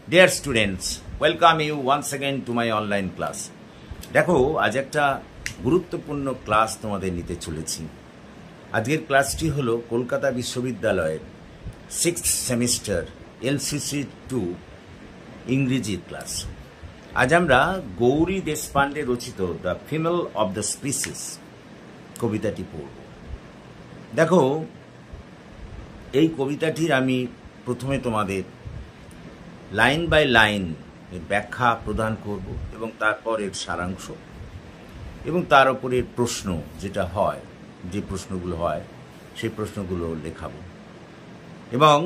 Dear students, welcome you once again to my online class. দেখো আজ একটা গুরুত্বপূর্ণ ক্লাস তোমাদের নিতে চলেছি। আজকের ক্লাসটি হলো কলকাতা বিশ্ববিদ্যালয়ের 6th সেমিস্টার LCC 2 ইংরেজি ক্লাস। আজ আমরা গৌরী দেশপান্ডে রচিত the female of the species কবিতাটি পড়ব। দেখো এই কবিতাটির আমি প্রথমে তোমাদের লাইন বাই লাইন এর ব্যাখ্যা প্রদান করব এবং তারপর এর সারাংশ এবং তার উপরের প্রশ্ন যেটা হয়, যে প্রশ্নগুলো হয় সেই প্রশ্নগুলো লেখাবো। এবং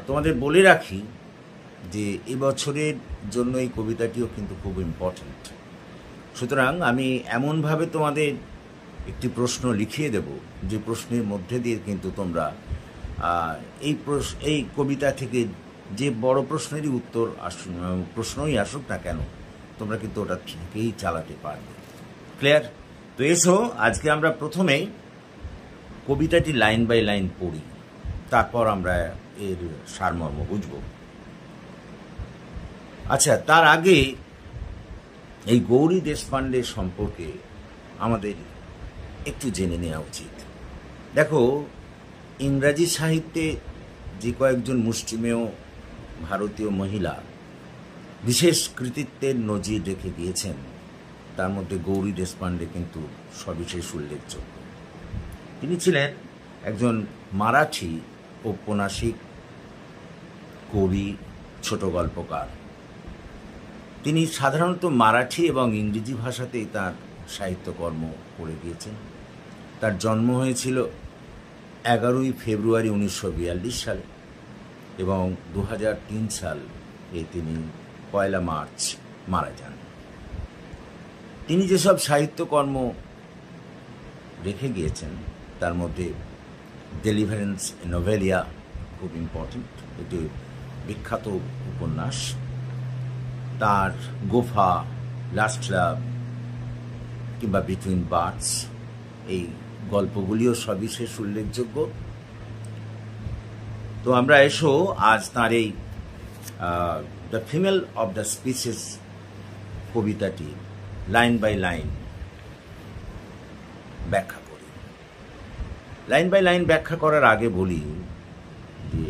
তোমাদের বলে রাখি যে এবছরের জন্য এই কবিতাটিও কিন্তু খুব ইম্পর্ট্যান্ট। সুতরাং আমি এমনভাবে তোমাদের একটি প্রশ্ন লিখিয়ে দেব যে প্রশ্নের মধ্যে দিয়ে কিন্তু তোমরা এই কবিতা থেকে যে বড় প্রশ্নেরই উত্তর প্রশ্নই আসুক না কেন তোমরা কিন্তু ওটা থেকেই চালাতে পারবে। ক্লিয়ার? তো এসো আজকে আমরা প্রথমেই কবিতাটি লাইন বাই লাইন পড়ি, তারপর আমরা এর সারমর্ম বুঝব। আচ্ছা, তার আগে এই গৌরী দেশপান্ডে সম্পর্কে আমাদের একটু জেনে নেওয়া উচিত। দেখো, ইংরাজি সাহিত্যে যে কয়েকজন মুষ্টিমেয় ভারতীয় মহিলা বিশেষ কৃতিত্বের নজির রেখে গিয়েছেন তার মধ্যে গৌরী দেশপান্ডে কিন্তু সবিশেষ উল্লেখযোগ্য। তিনি ছিলেন একজন মারাঠি ঔপন্যাসিক, কবি, ছোট গল্পকার। তিনি সাধারণত মারাঠি এবং ইংরেজি ভাষাতেই তার সাহিত্যকর্ম করে গিয়েছেন। তার জন্ম হয়েছিল 11ই ফেব্রুয়ারি 1942 সালে এবং 2003 সালে তিনি 1 মার্চ মারা যান। তিনি যেসব সাহিত্যকর্ম রেখে গিয়েছেন তার মধ্যে ডেলিভারেন্স নোভেলিয়া খুব ইম্পর্টেন্ট, এটি বিখ্যাত উপন্যাস। তার গোফা, লাস্ট লাভ কিংবা বিটুইন বার্ডস এই গল্পগুলিও সবিশেষ উল্লেখযোগ্য। তো আমরা এসো আজ তার এই the female of the species কবিতাটি লাইন বাই লাইন ব্যাখ্যা করি। লাইন বাই লাইন ব্যাখ্যা করার আগে বলি যে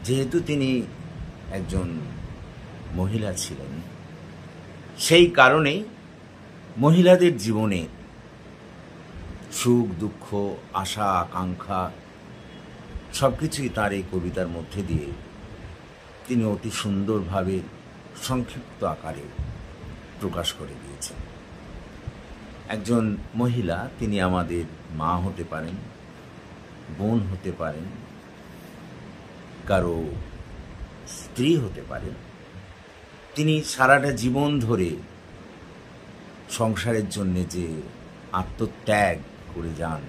যেহেতু তিনি একজন মহিলা ছিলেন, সেই কারণেই মহিলাদের জীবনে সুখ দুঃখ, আশা আকাঙ্ক্ষা সবকিছুই তার এই কবিতার মধ্যে দিয়ে তিনি অতি সুন্দরভাবে সংক্ষিপ্ত আকারে প্রকাশ করে দিয়েছেন। একজন মহিলা, তিনি আমাদের মা হতে পারেন, বোন হতে পারেন, কারো স্ত্রী হতে পারেন। তিনি সারাটা জীবন ধরে সংসারের জন্যে যে আত্মত্যাগ করে যান,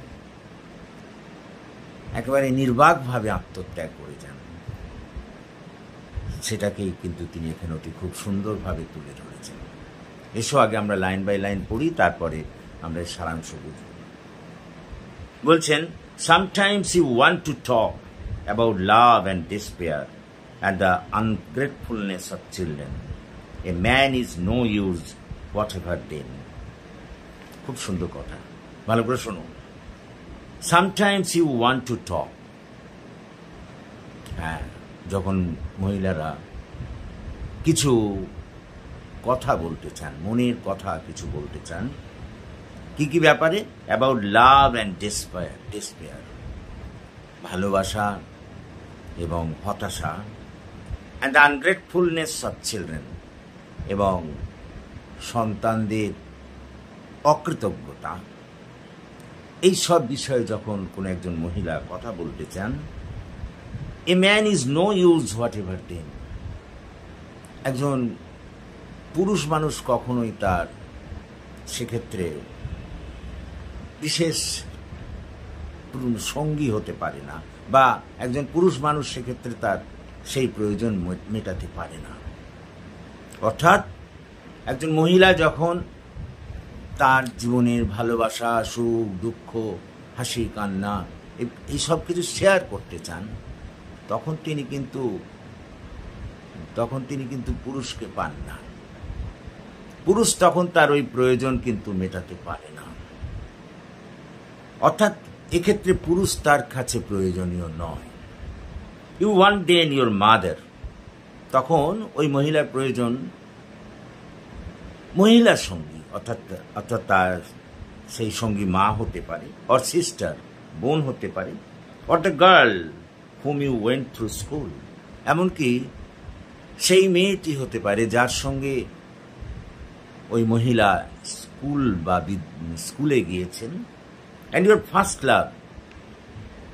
একেবারে নির্বাকভাবে আত্মত্যাগ করে যান, সেটাকেই কিন্তু তিনি এখানে অতি খুব সুন্দরভাবে তুলে ধরেছেন। এসো আগে আমরা লাইন বাই লাইন পড়ি, তারপরে আমরা সারাংশ বুঝব। বলছেন, sometimes you want to talk about love and despair and the ungratefulness of children. A man is no use whatever then. খুব সুন্দর কথা, ভালো করে শোনো। Sometimes you want to talk. হ্যাঁ, যখন মহিলারা কিছু কথা বলতে চান, মনের কথা কিছু বলতে চান, কি কি ব্যাপারে? অ্যাবাউট লাভ অ্যান্ড ডেসপেয়ার, ভালোবাসা এবং হতাশা, অ্যান্ড দ্য আনগ্রেটফুলনেস অফ চিলড্রেন, এবং সন্তানদের অকৃতজ্ঞতা, এই সব বিষয়ে যখন কোনো একজন মহিলা কথা বলতে চান, a man is no use whatever then, একজন পুরুষ মানুষ কখনোই তার সেক্ষেত্রে বিশেষ সঙ্গী হতে পারে না, বা একজন পুরুষ মানুষ সেক্ষেত্রে তার সেই প্রয়োজন মেটাতে পারে না। অর্থাৎ একজন মহিলা যখন তার জীবনের ভালোবাসা, সুখ দুঃখ, হাসি কান্না এই সব কিছু শেয়ার করতে চান, তখন তিনি কিন্তু তখন তিনি কিন্তু পুরুষকে পান না। পুরুষ তখন তার ওই প্রয়োজন কিন্তু মেটাতে পারে না, অর্থাৎ এক্ষেত্রে পুরুষ তার কাছে প্রয়োজনীয় নয়। You want then your mother, তখন ওই মহিলার প্রয়োজন মহিলার সঙ্গী, অর্থাৎ তার সেই সঙ্গী মা হতে পারে, অর সিস্টার, বোন হতে পারে, or the girl whom you went through school, এমনকি সেই মেয়েটি হতে পারে যার সঙ্গে ওই মহিলা স্কুলে গিয়েছেন। অ্যান্ড ইউর ফার্স্ট লাভ,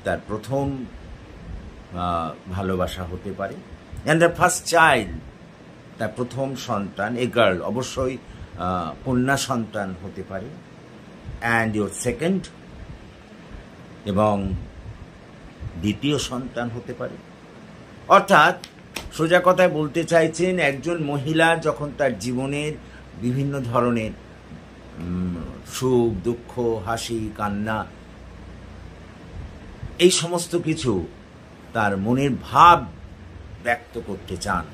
তার প্রথম ভালোবাসা হতে পারে। অ্যান্ড দ্য ফার্স্ট চাইল্ড, তার প্রথম সন্তান, এ গার্ল, অবশ্যই কন্যা সন্তান হতে পারে। অ্যান্ড ইউর সেকেন্ড, এবং দ্বিতীয় সন্তান হতে পারে। অর্থাৎ সোজা কথায় বলতে চাইছেন, একজন মহিলা যখন তার জীবনের বিভিন্ন ধরনের সুখ দুঃখ, হাসি কান্না, এই সমস্ত কিছু তার মনের ভাব ব্যক্ত করতে চান,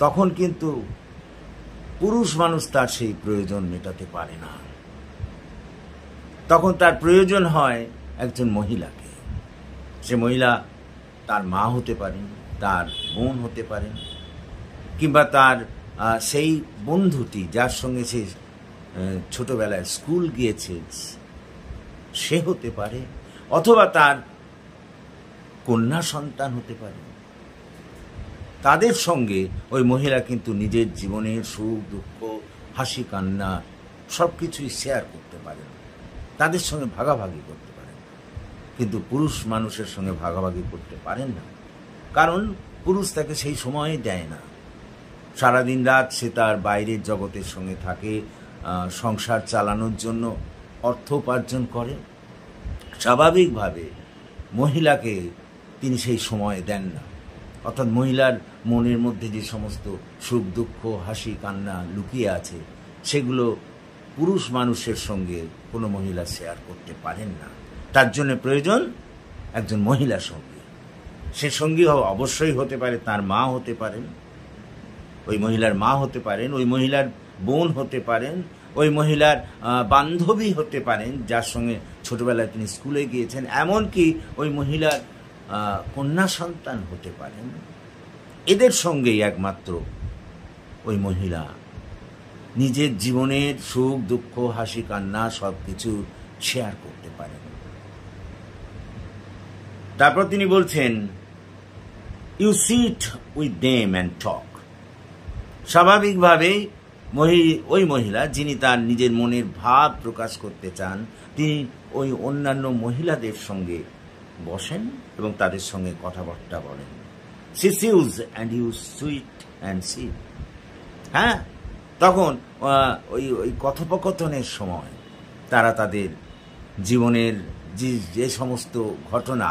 তখন কিন্তু পুরুষ মানুষ তার সেই প্রয়োজন মেটাতে পারে না। তখন তার প্রয়োজন হয় একজন মহিলাকে। সে মহিলা তার মা হতে পারেন, তার বোন হতে পারেন, কিংবা তার সেই বন্ধুটি যার সঙ্গে সে ছোটবেলায় স্কুল গিয়েছে সে হতে পারে, অথবা তার কন্যা সন্তান হতে পারে। তাদের সঙ্গে ওই মহিলা কিন্তু নিজের জীবনের সুখ দুঃখ, হাসি কান্না সব কিছুই শেয়ার করতে পারেন, তাদের সঙ্গে ভাগাভাগি করতে পারেন। কিন্তু পুরুষ মানুষের সঙ্গে ভাগাভাগি করতে পারেন না, কারণ পুরুষ তাকে সেই সময় দেয় না। সারাদিন রাত সে তার বাইরের জগতের সঙ্গে থাকে, সংসার চালানোর জন্য অর্থ উপার্জন করে। স্বাভাবিকভাবে মহিলাকে তিনি সেই সময় দেন না, অর্থাৎ মহিলার মনের মধ্যে যে সমস্ত সুখ দুঃখ, হাসি কান্না লুকিয়ে আছে, সেগুলো পুরুষ মানুষের সঙ্গে কোনো মহিলা শেয়ার করতে পারেন না। তার জন্য প্রয়োজন একজন মহিলা সঙ্গী। সে সঙ্গী অবশ্যই হতে পারে তার মা হতে পারেন, ওই মহিলার মা হতে পারেন, ওই মহিলার বোন হতে পারেন, ওই মহিলার বান্ধবী হতে পারেন যার সঙ্গে ছোটবেলায় তিনি স্কুলে গিয়েছেন, এমনকি ওই মহিলার কন্যা সন্তান হতে পারেন। এদের সঙ্গেই একমাত্র ওই মহিলা নিজের জীবনের সুখ দুঃখ, হাসি কান্না সব কিছু শেয়ার করতে পারেন। তারপর তিনি বলছেন, you sit with them and talk. স্বাভাবিকভাবেই ওই মহিলা যিনি তার নিজের মনের ভাব প্রকাশ করতে চান, তিনি ওই অন্যান্য মহিলাদের সঙ্গে বসেন এবং তাদের সঙ্গে কথাবার্তা বলেন। She sees and you sweet and sit. হ্যাঁ, তখন ওই কথোপকথনের সময় তারা তাদের জীবনের যে সমস্ত ঘটনা,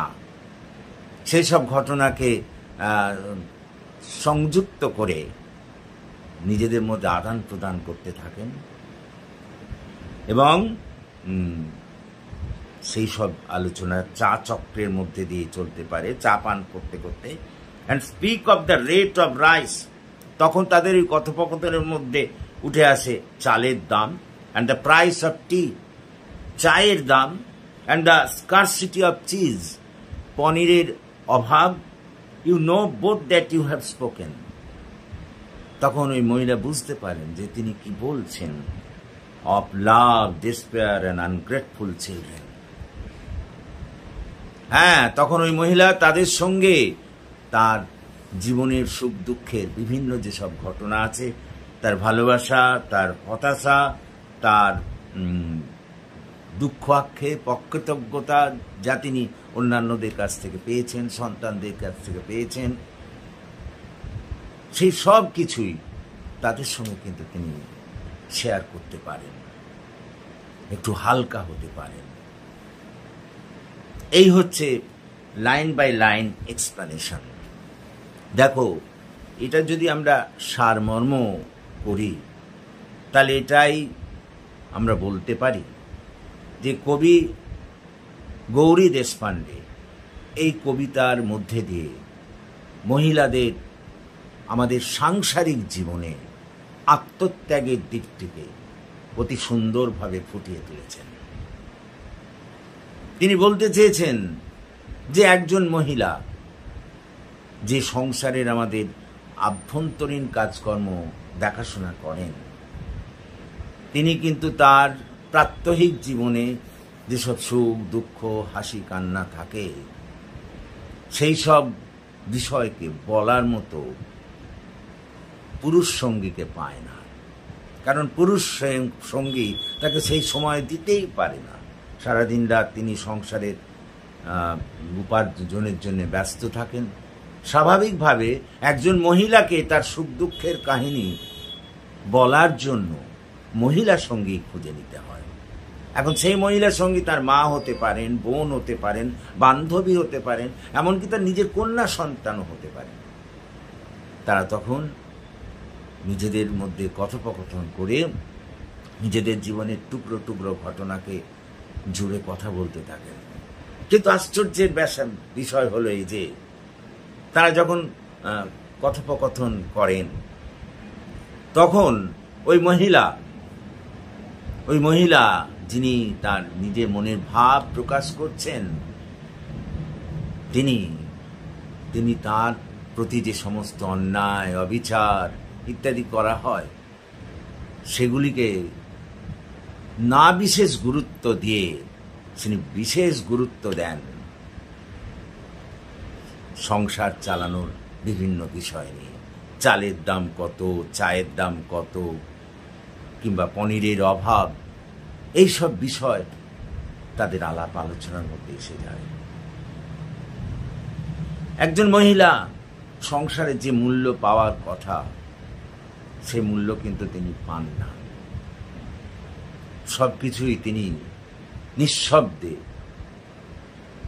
সেই সব ঘটনাকে সংযুক্ত করে নিজেদের মধ্যে আদান প্রদান করতে থাকেন এবং সেই সব আলোচনা চা চক্রের মধ্যে দিয়ে চলতে পারে, চা পান করতে করতে। And speak of the rate of rice, তখন তাদের এই কথোপকথনের মধ্যে উঠে আসে চালের দাম, and the price of tea, চায়ের দাম, and the scarcity of cheese, পনিরের অভাব। You know both that you have spoken. তখন ওই মহিলা বুঝতে পারেন যে তিনি কি বলছেন। Of love, despair and ungrateful children. হ্যাঁ, তখন ওই মহিলা তাদের সঙ্গে তার জীবনের সুখ দুঃখের বিভিন্ন যেসব ঘটনা আছে, তার ভালোবাসা, তার হতাশা, তার দুঃখ আক্ষেপ, অকৃতজ্ঞতা যা তিনি অন্যান্যদের কাছ থেকে পেয়েছেন, সন্তানদের কাছ থেকে পেয়েছেন, সেই সব কিছুই তাদের সঙ্গে কিন্তু তিনি শেয়ার করতে পারেন, একটু হালকা হতে পারেন। এই হচ্ছে লাইন বাই লাইন এক্সপ্লেনেশন। দেখো, এটা যদি আমরা সারমর্ম করি তাহলে এটাই আমরা বলতে পারি যে কবি গৌরী দেশপাণ্ডে এই কবিতার মধ্যে দিয়ে মহিলাদের আমাদের সাংসারিক জীবনে আত্মত্যাগের দিকটিকে অতি সুন্দরভাবে ফুটিয়ে তুলেছেন। তিনি বলতে চেয়েছেন যে একজন মহিলা যে সংসারের আমাদের আভ্যন্তরীণ কাজকর্ম দেখাশোনা করেন, তিনি কিন্তু তার প্রাত্যহিক জীবনে যেসব সুখ দুঃখ হাসি কান্না থাকে সেই সব বিষয়কে বলার মতো পুরুষ সঙ্গীকে পায় না। কারণ পুরুষ সঙ্গী তাকে সেই সময় দিতেই পারে না। সারাদিন রাত তিনি সংসারের উপার্জনের জন্য ব্যস্ত থাকেন। স্বাভাবিকভাবে একজন মহিলাকে তার সুখ দুঃখের কাহিনী বলার জন্য মহিলা সঙ্গী খুঁজে নিতে হয়। এখন সেই মহিলা সঙ্গী তার মা হতে পারেন, বোন হতে পারেন, বান্ধবী হতে পারেন, এমনকি তার নিজের কন্যা সন্তানও হতে পারেন। তারা তখন নিজেদের মধ্যে কথোপকথন করে নিজেদের জীবনের টুকরো টুকরো ঘটনাকে জুড়ে কথা বলতে থাকেন। কিন্তু আশ্চর্যের বিষয় হলো এই যে তারা যখন কথোপকথন করেন তখন ওই মহিলা যিনি তার নিজের মনের ভাব প্রকাশ করছেন, তিনি তার প্রতি যে সমস্ত অন্যায় অবিচার ইত্যাদি করা হয় সেগুলিকে না বিশেষ গুরুত্ব দিয়ে তিনি বিশেষ গুরুত্ব দেন সংসার চালানোর বিভিন্ন বিষয় নিয়ে। চালের দাম কত, চায়ের দাম কত, কিংবা পনিরের অভাব, এইসব বিষয় তাদের আলাপ আলোচনার মধ্যে এসে যায়। একজন মহিলা সংসারে যে মূল্য পাওয়ার কথা সে মূল্য কিন্তু তিনি পান না। সবকিছুই তিনি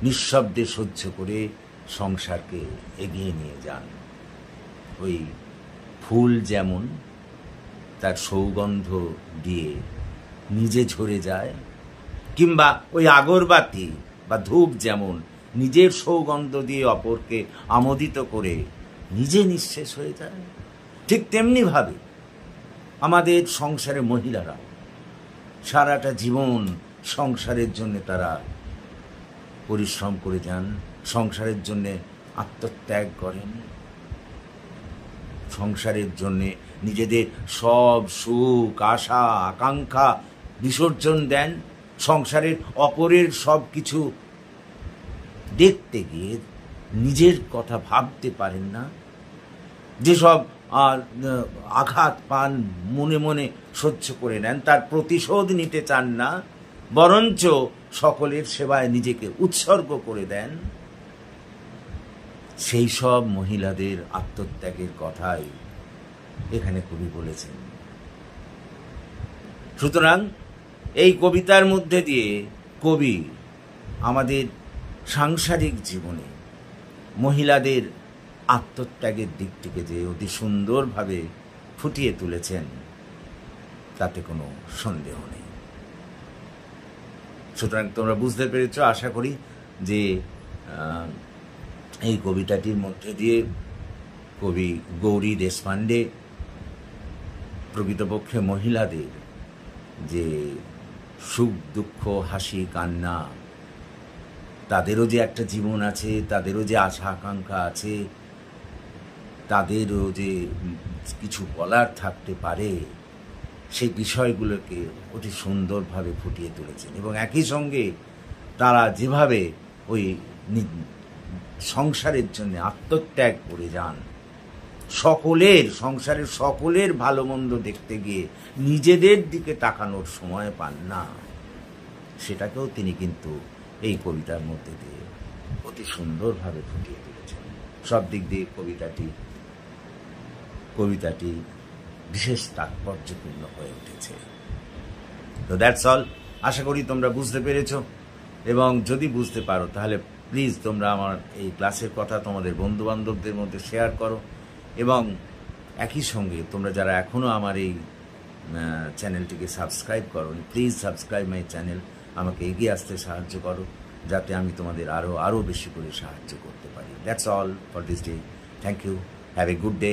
নিঃশব্দে সহ্য করে সংসারকে এগিয়ে নিয়ে যান। ওই ফুল যেমন তার সৌগন্ধ দিয়ে নিজে ঝরে যায়, কিংবা ওই আগরবাতি বা ধূপ যেমন নিজের সৌগন্ধ দিয়ে অপরকে আমোদিত করে নিজে নিঃশেষ হয়ে যায়, ঠিক তেমনিভাবে আমাদের সংসারের মহিলারা সারাটা জীবন সংসারের জন্য তারা পরিশ্রম করে যান, সংসারের জন্য আত্মত্যাগ করেন, সংসারের জন্য নিজেদের সব সুখ আশা আকাঙ্ক্ষা বিসর্জন দেন। সংসারের অপরের সব কিছু দেখতে গিয়ে নিজের কথা ভাবতে পারেন না। যেসব আঘাত পান মনে মনে সহ্য করে নেন, তার প্রতিশোধ নিতে চান না, বরঞ্চ সকলের সেবায় নিজেকে উৎসর্গ করে দেন। সেই সব মহিলাদের আত্মত্যাগের কথাই এখানে কবি বলেছেন। সুতরাং এই কবিতার মধ্যে দিয়ে কবি আমাদের সাংসারিক জীবনে মহিলাদের আত্মত্যাগের দিকটিকে যে অতি সুন্দরভাবে ফুটিয়ে তুলেছেন তাতে কোনো সন্দেহ নেই। সুতরাং তোমরা বুঝতে পেরেছ আশা করি যে এই কবিতাটির মধ্যে দিয়ে কবি গৌরী দেশপাণ্ডে প্রকৃতপক্ষে মহিলাদের যে সুখ দুঃখ হাসি কান্না, তাদেরও যে একটা জীবন আছে, তাদেরও যে আশা আকাঙ্ক্ষা আছে, তাদেরও যে কিছু বলার থাকতে পারে, সেই বিষয়গুলোকে অতি সুন্দরভাবে ফুটিয়ে তুলেছেন। এবং একই সঙ্গে তারা যেভাবে ওই সংসারের জন্য আত্মত্যাগ করে যান, সংসারের সকলের ভালো মন্দ দেখতে গিয়ে নিজেদের দিকে তাকানোর সময় পান না, সেটাকেও তিনি কিন্তু এই কবিতার মধ্যে দিয়ে অতি সুন্দরভাবে ফুটিয়ে তুলেছেন। সব দিক দিয়ে কবিতাটি বিশেষ তাৎপর্যপূর্ণ হয়ে উঠেছে। তো দ্যাটস অল। আশা করি তোমরা বুঝতে পেরেছ, এবং যদি বুঝতে পারো তাহলে প্লিজ তোমরা আমার এই ক্লাসের কথা তোমাদের বন্ধু বান্ধবদের মধ্যে শেয়ার করো, এবং একই সঙ্গে তোমরা যারা এখনও আমার এই চ্যানেলটিকে সাবস্ক্রাইব করো, প্লিজ সাবস্ক্রাইব মাই চ্যানেল। আমাকে এগিয়ে আসতে সাহায্য করো যাতে আমি তোমাদের আরও বেশি করে সাহায্য করতে পারি। That's all for this day. Thank you. Have a good day.